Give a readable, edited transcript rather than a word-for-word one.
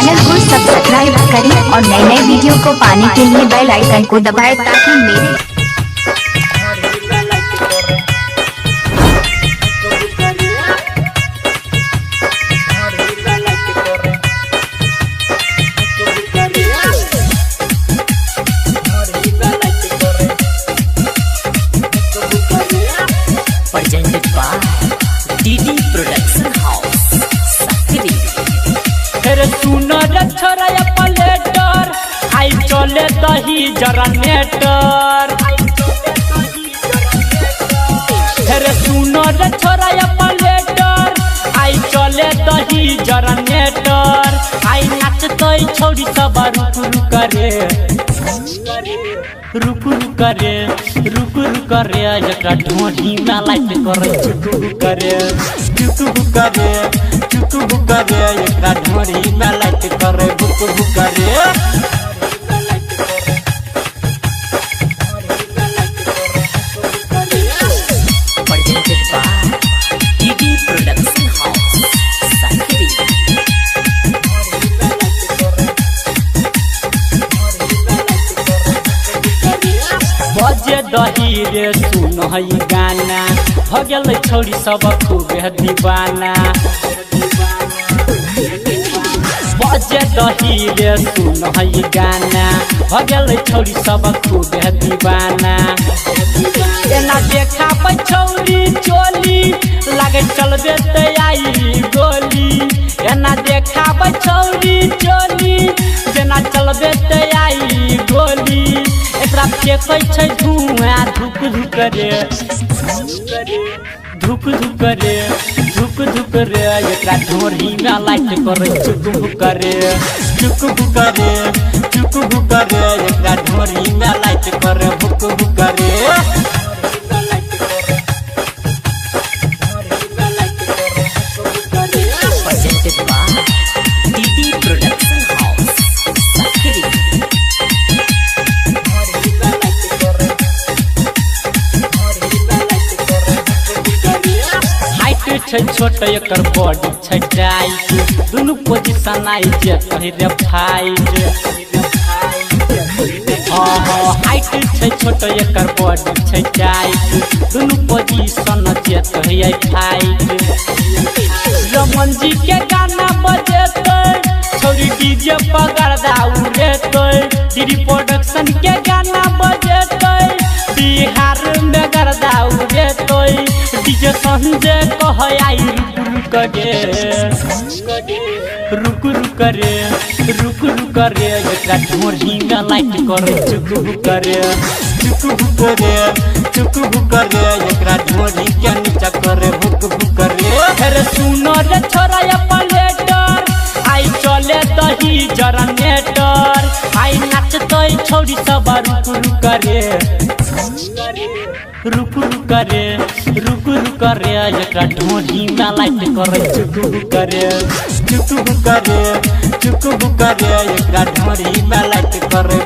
Channel को subscribe करें और नए नए वीडियो को पाने के लिए बेल आइकन को दबाएं ताकि मेरे presented by DD Production House, Sakri। तेरे सुनर छोरा पलेटर आई चले दही जनरेटर। तेरे सुनर छोरा पलेटर आई चले दही जनरेटर। आई नाचते छोड़ी सब रुक करे एकरा ढोढ़ी में लाइट करे चुक करे एकरा ढोढ़ी में लाइट करे बुक करे। Presented by DD Production House, Sakri। बजे दही रे सुन हई गाना हो गेल छोड़ी सब खूब दीवाना। बजे दही रे सुन हई गाना हो गेल छोड़ी सब खूब दीवाना। एना देखा छौरी चोली लागे चलबे ते आई गोली। एना देखा छौरी चोली जेना चलबे ते आई गोली। एकरा फेंकै छै धुआं धुक करे एकरा ढोढ़ी में लाइट करे चुक करे एकरा ढोढ़ी में लाइट करे बुक करे। Presented by DD Production House, Sakri। Height छै छोट एकर बॉडी छै टाइट। दुनू पोजीशन आई जे कहि रे फाइट। हाइट छै छोट एकर बॉडी छै टाइट। दुनू पोजीशन जे कहि फाइट। रमन जी के गाना बजेते छोरी डीजे पकड़ उड़ेते। डीडी प्रोडक्शन के गाना बजेते बिहार में गर्दा उड़ेते। डीजे संजय कह आई रुक करे एकरा ढोढ़ी में लाइट करे चुक करे एकरा ढोढ़ी के नीचा करे बुक करे। तेरे सुनर छोरा पलेटर आई चले दही जनरेटर। आई नाचते छोड़ी सब रुक करे एकरा ढोढ़ी में लाइट करे चुक करे एकरा ढोढ़ी में लाइट करे